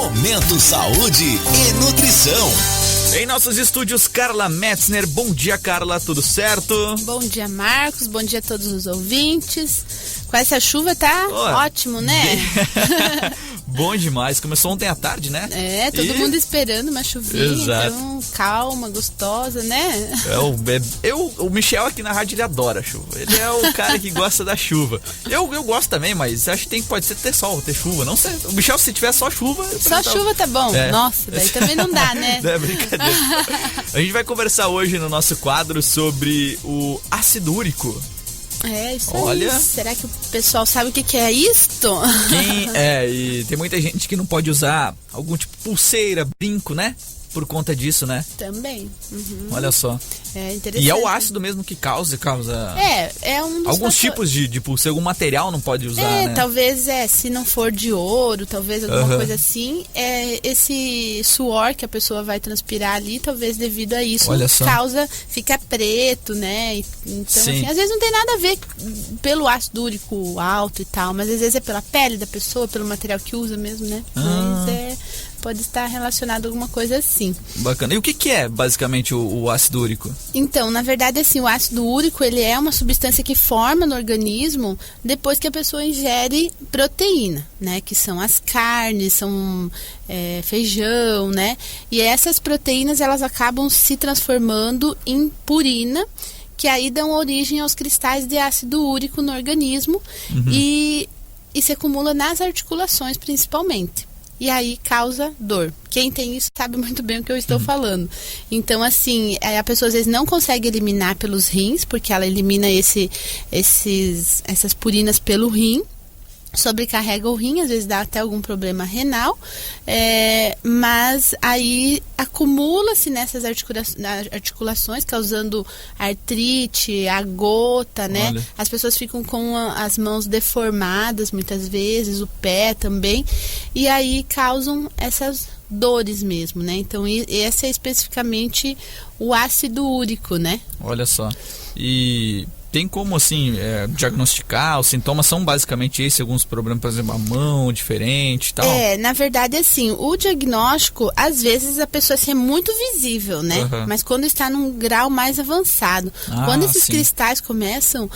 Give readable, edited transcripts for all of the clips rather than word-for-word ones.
Momento Saúde e Nutrição. Em nossos estúdios, Carla Metzner. Bom dia, Carla, tudo certo? Bom dia, Marcos, bom dia a todos os ouvintes. Com essa chuva tá ótimo, né? Bom demais, começou ontem à tarde, né? Todo mundo esperando uma chuvinha. Exato. Então calma, gostosa, né? O Michel aqui na rádio, ele adora a chuva. Ele é o cara que gosta da chuva. Eu gosto também, mas acho que pode ser ter sol, ter chuva, não sei. O Michel, se tiver só chuva... Só chuva tá bom. Nossa, daí também não dá, né? É brincadeira. A gente vai conversar hoje no nosso quadro sobre o ácido úrico. Isso Olha. aí. Será que o pessoal sabe o que é isto? E tem muita gente que não pode usar algum tipo de pulseira, brinco, né? Por conta disso, né? Também. Uhum. Olha só. É interessante. E é o ácido mesmo que causa... É um dos alguns tipos de pulseira, algum material não pode usar, né? Talvez, se não for de ouro, talvez alguma coisa assim, esse suor que a pessoa vai transpirar ali, talvez devido a isso, fica preto, né? Então, assim, às vezes não tem nada a ver pelo ácido úrico alto e tal, mas às vezes é pela pele da pessoa, pelo material que usa mesmo, né? Mas pode estar relacionado a alguma coisa assim. Bacana. E o que é basicamente o ácido úrico? Então, na verdade, assim, o ácido úrico, ele é uma substância que forma no organismo depois que a pessoa ingere proteína, né? Que são as carnes, são feijão, né? E essas proteínas, elas acabam se transformando em purina, que aí dão origem aos cristais de ácido úrico no organismo e se acumula nas articulações, principalmente. E aí causa dor. Quem tem isso sabe muito bem o que eu estou falando. Então, assim, a pessoa às vezes não consegue eliminar pelos rins, porque ela elimina essas purinas pelo rim, sobrecarrega o rim, às vezes dá até algum problema renal, mas aí acumula-se nessas articulações, causando artrite, a gota, né? Olha. As pessoas ficam com as mãos deformadas muitas vezes, o pé também, e aí causam essas dores mesmo, né? Então, esse é especificamente o ácido úrico, né? Olha só. E tem como, assim, diagnosticar? Os sintomas são basicamente esses, alguns problemas, por exemplo, a mão diferente e tal? Na verdade, assim, o diagnóstico, às vezes a pessoa é muito visível, né? Mas quando está num grau mais avançado. Quando esses cristais começam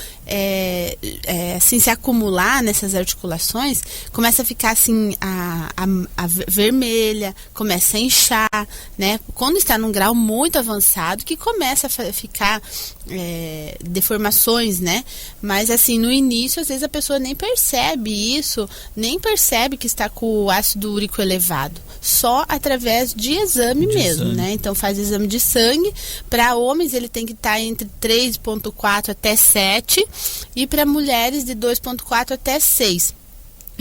assim, se acumular nessas articulações, começa a ficar assim, a vermelha, começa a inchar, né? Quando está num grau muito avançado, que começa a ficar deformações, né? Mas assim, no início, às vezes a pessoa nem percebe isso, nem percebe que está com o ácido úrico elevado, só através de exame mesmo, né? Então faz exame de sangue. Para homens ele tem que estar entre 3,4 até 7 e para mulheres de 2,4 até 6.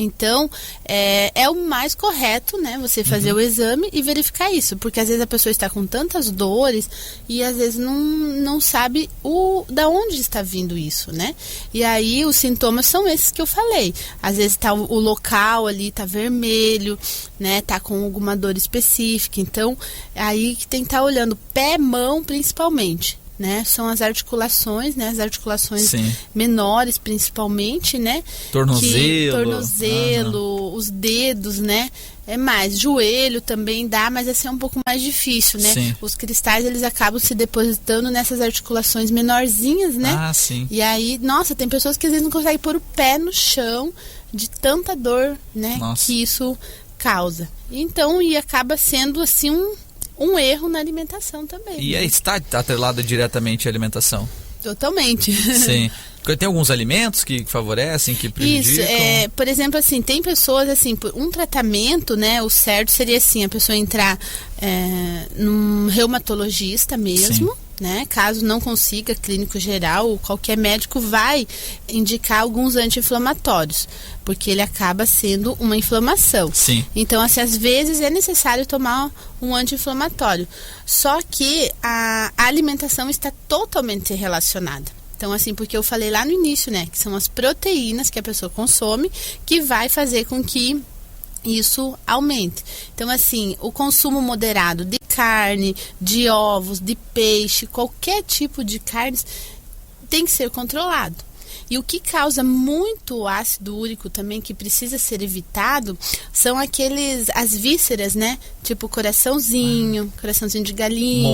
Então, é o mais correto, né? Você fazer o exame e verificar isso. Porque às vezes a pessoa está com tantas dores e às vezes não sabe da onde está vindo isso, né? E aí os sintomas são esses que eu falei. Às vezes o local ali tá vermelho, né? Tá com alguma dor específica. Então, aí que tem que estar olhando pé, mão principalmente, né? São as articulações, né? As articulações menores, principalmente, né? Tornozelo, os dedos, né? Joelho também dá, mas assim é um pouco mais difícil, né? Os cristais, eles acabam se depositando nessas articulações menorzinhas, né? E aí, nossa, tem pessoas que às vezes não conseguem pôr o pé no chão de tanta dor, né? Que isso causa. Então, acaba sendo assim um erro na alimentação também. E aí está atrelada diretamente à alimentação? Totalmente. Sim. Tem alguns alimentos que favorecem, que prejudicam? Isso, por exemplo, assim, tem pessoas, assim, por um tratamento, né, o certo seria assim, a pessoa entrar num reumatologista mesmo, né? Caso não consiga, clínico geral, qualquer médico vai indicar alguns anti-inflamatórios, porque ele acaba sendo uma inflamação. Então, assim, às vezes é necessário tomar um anti-inflamatório. Só que a alimentação está totalmente relacionada. Então, assim, porque eu falei lá no início, né, que são as proteínas que a pessoa consome que vai fazer com que isso aumente. Então, assim, o consumo moderado de carne, de ovos, de peixe, qualquer tipo de carne tem que ser controlado. E o que causa muito ácido úrico também, que precisa ser evitado, são as vísceras, né? Tipo coraçãozinho de galinha.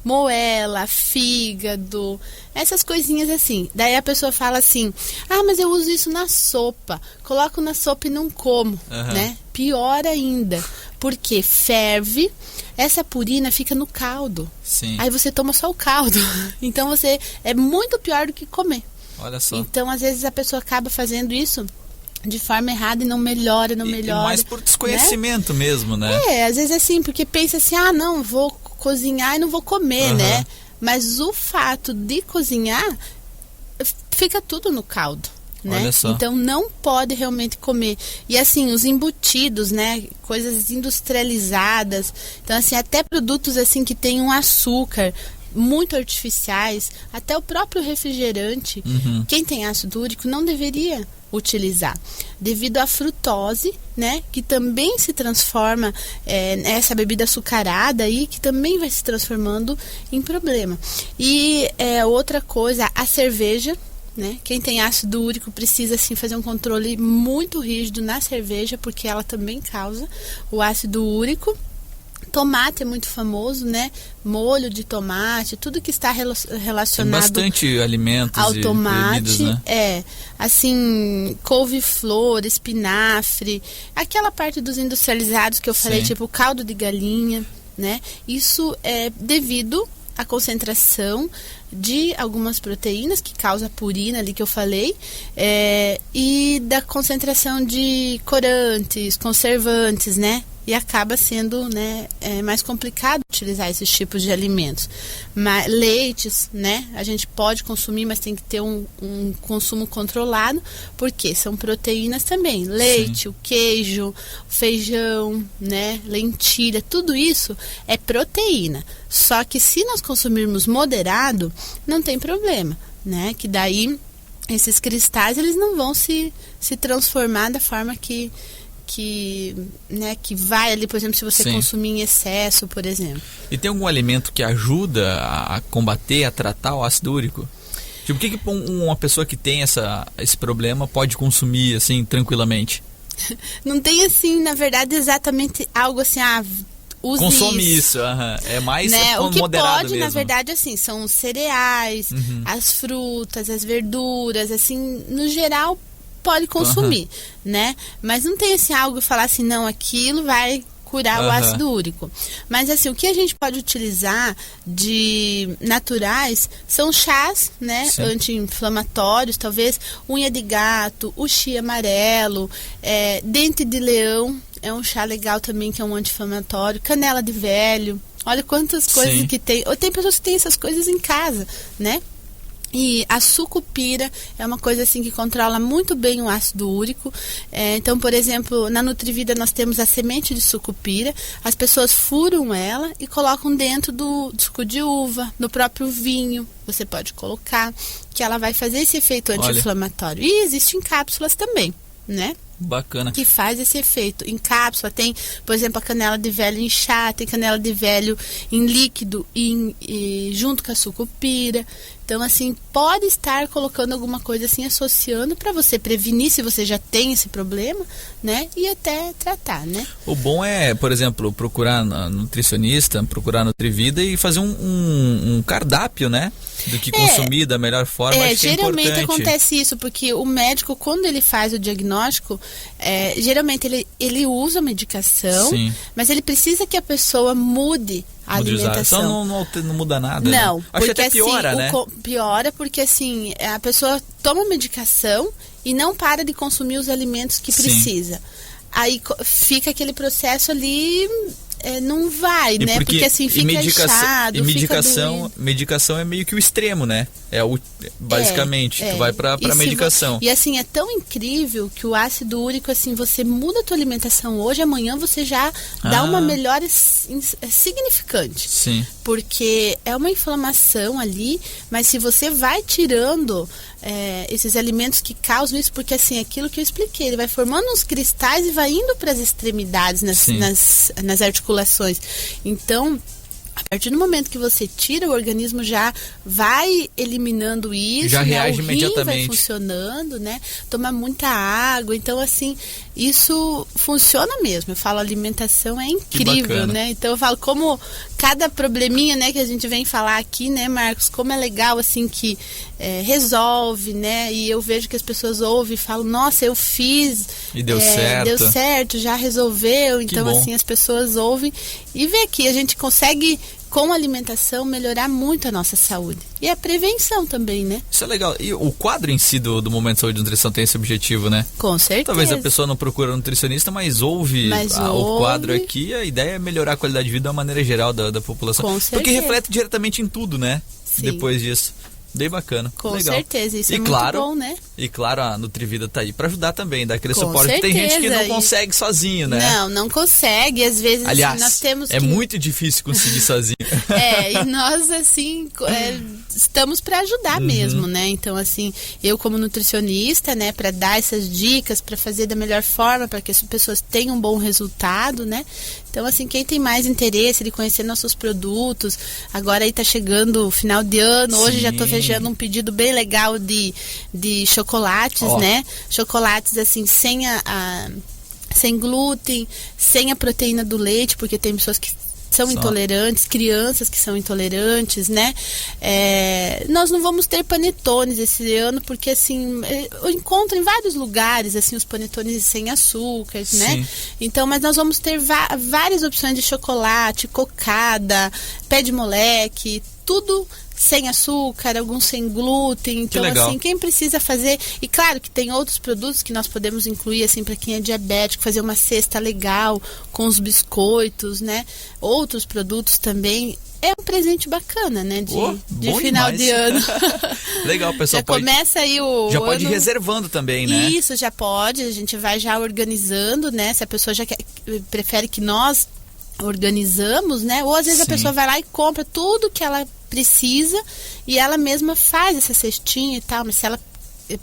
Moela, fígado, essas coisinhas assim. Daí a pessoa fala assim, mas eu uso isso na sopa. Coloco na sopa e não como, né? Pior ainda, porque ferve, essa purina fica no caldo. Sim. Aí você toma só o caldo. Então é muito pior do que comer. Olha só. Então, às vezes, a pessoa acaba fazendo isso de forma errada e não melhora. E mais por desconhecimento, né? Mesmo, né? Às vezes é assim, porque pensa assim, não, vou cozinhar e não vou comer, né? Mas o fato de cozinhar, fica tudo no caldo. Né? Olha só. Então não pode realmente comer. E assim, os embutidos, né? Coisas industrializadas. Então assim, até produtos assim que tem um açúcar muito artificiais, até o próprio refrigerante, quem tem ácido úrico não deveria utilizar, devido à frutose, né, que também se transforma essa bebida açucarada aí, que também vai se transformando em problema. E outra coisa, a cerveja, né? Quem tem ácido úrico precisa assim fazer um controle muito rígido na cerveja, porque ela também causa o ácido úrico. Tomate é muito famoso, né? Molho de tomate, tudo que está relacionado tem bastante alimentos ao tomate, bebidas, né? Assim, couve-flor, espinafre, aquela parte dos industrializados que eu falei, tipo caldo de galinha, né? Isso é devido à concentração de algumas proteínas que causa a purina ali que eu falei, e da concentração de corantes, conservantes, né? E acaba sendo, né, mais complicado utilizar esses tipos de alimentos. Mas leites, né, a gente pode consumir, mas tem que ter um consumo controlado, porque são proteínas também. Leite, o queijo, o feijão, né, lentilha, tudo isso é proteína. Só que se nós consumirmos moderado, não tem problema, né, que daí esses cristais eles não vão se transformar da forma que vai ali, por exemplo, se você consumir em excesso, por exemplo. E tem algum alimento que ajuda a combater, a tratar o ácido úrico? Tipo, o que uma pessoa que tem esse problema pode consumir, assim, tranquilamente? Não tem, assim, na verdade, exatamente algo assim, use consome isso, é mais, né? O que moderado pode, mesmo. Na verdade, assim, são os cereais, as frutas, as verduras, assim, no geral, pode consumir, né? Mas não tem assim algo falar assim, não, aquilo vai curar o ácido úrico. Mas assim, o que a gente pode utilizar de naturais são chás, né? Anti-inflamatórios, talvez unha de gato, o chia amarelo, dente de leão é um chá legal também, que é um anti-inflamatório, canela de velho. Olha quantas coisas que tem. Ou tem pessoas que têm essas coisas em casa, né? E a sucupira é uma coisa assim que controla muito bem o ácido úrico. Então, por exemplo, na Nutrivida nós temos a semente de sucupira. As pessoas furam ela e colocam dentro do suco de uva, no próprio vinho. Você pode colocar, que ela vai fazer esse efeito anti-inflamatório. E existe em cápsulas também, né? Bacana. Que faz esse efeito. Em cápsula tem, por exemplo, a canela de velho em chá, tem canela de velho em líquido e junto com a sucupira. Então, assim, pode estar colocando alguma coisa assim, associando para você prevenir se você já tem esse problema, né? E até tratar, né? O bom é, por exemplo, procurar nutricionista, procurar Nutrivida e fazer um cardápio, né? Do que consumir da melhor forma. Acho que geralmente é importante. Acontece isso, porque o médico, quando ele faz o diagnóstico, geralmente ele usa a medicação, mas ele precisa que a pessoa mude a alimentação. Então não muda nada. Não, né? Acho que até piora, assim, né? Piora porque assim, a pessoa toma medicação e não para de consumir os alimentos que precisa. Aí fica aquele processo ali, não vai, né? Porque assim, fica inchado, medicação é meio que o extremo, né? Basicamente, tu vai pra medicação. E assim, é tão incrível que o ácido úrico, assim, você muda a tua alimentação hoje, amanhã você já dá uma melhora significante. Sim. Porque é uma inflamação ali, mas se você vai tirando esses alimentos que causam isso, porque assim, aquilo que eu expliquei, ele vai formando uns cristais e vai indo para as extremidades, nas articulações. Então, A partir do momento que você tira, o organismo já vai eliminando isso, já reage o rim imediatamente. vai funcionando, né? Toma muita água, então assim, isso funciona mesmo. Eu falo, a alimentação é incrível, né? Então eu falo como cada probleminha, né, que a gente vem falar aqui, né, Marcos, como é legal assim que resolve, né? E eu vejo que as pessoas ouvem e falam, nossa, eu fiz e deu certo, já resolveu. Então assim, as pessoas ouvem e vê que a gente consegue com a alimentação melhorar muito a nossa saúde. E a prevenção também, né? Isso é legal. E o quadro em si do Momento de Saúde e Nutrição tem esse objetivo, né? Com certeza. Talvez a pessoa não procura nutricionista, mas ouve o quadro aqui. A ideia é melhorar a qualidade de vida de uma maneira geral da população. Com certeza. Porque reflete diretamente em tudo, né? Sim. Depois disso. Bem bacana. Com legal. certeza, isso e é claro, muito bom, né? E claro, a Nutrivida tá aí pra ajudar também, dar aquele Com suporte. certeza. Tem gente que não consegue sozinho, né? Não consegue. Às vezes, aliás, assim, nós temos que... muito difícil conseguir sozinho. E nós, assim, estamos para ajudar mesmo, né? Então, assim, eu como nutricionista, né, para dar essas dicas, para fazer da melhor forma, para que as pessoas tenham um bom resultado, né? Então, assim, quem tem mais interesse de conhecer nossos produtos, agora aí tá chegando o final de ano, hoje já tô fechando um pedido bem legal de chocolates, né? Chocolates, assim, sem glúten, sem a proteína do leite, porque tem pessoas que são intolerantes, crianças que são intolerantes, né? Nós não vamos ter panetones esse ano, porque assim, eu encontro em vários lugares, assim, os panetones sem açúcar, né? Então, mas nós vamos ter várias opções de chocolate, cocada, pé de moleque, tudo sem açúcar, alguns sem glúten. Então, assim, quem precisa fazer... E claro que tem outros produtos que nós podemos incluir, assim, para quem é diabético, fazer uma cesta legal com os biscoitos, né? Outros produtos também. É um presente bacana, né? De final de ano. Legal, pessoal. Já começa aí o já pode ir ano... reservando também, né? Isso, já pode. A gente vai já organizando, né? Se a pessoa já prefere que nós organizamos, né? Ou às vezes a pessoa vai lá e compra tudo que ela precisa e ela mesma faz essa cestinha e tal, mas se ela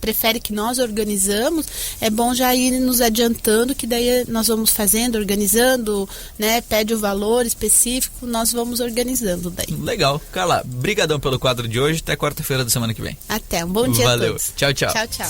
prefere que nós organizamos, é bom já ir nos adiantando, que daí nós vamos fazendo, organizando, né? Pede o valor específico, nós vamos organizando daí. Legal. Carla, brigadão pelo quadro de hoje, até quarta-feira da semana que vem. Até, um bom dia a todos. Valeu, tchau, tchau. Tchau, tchau.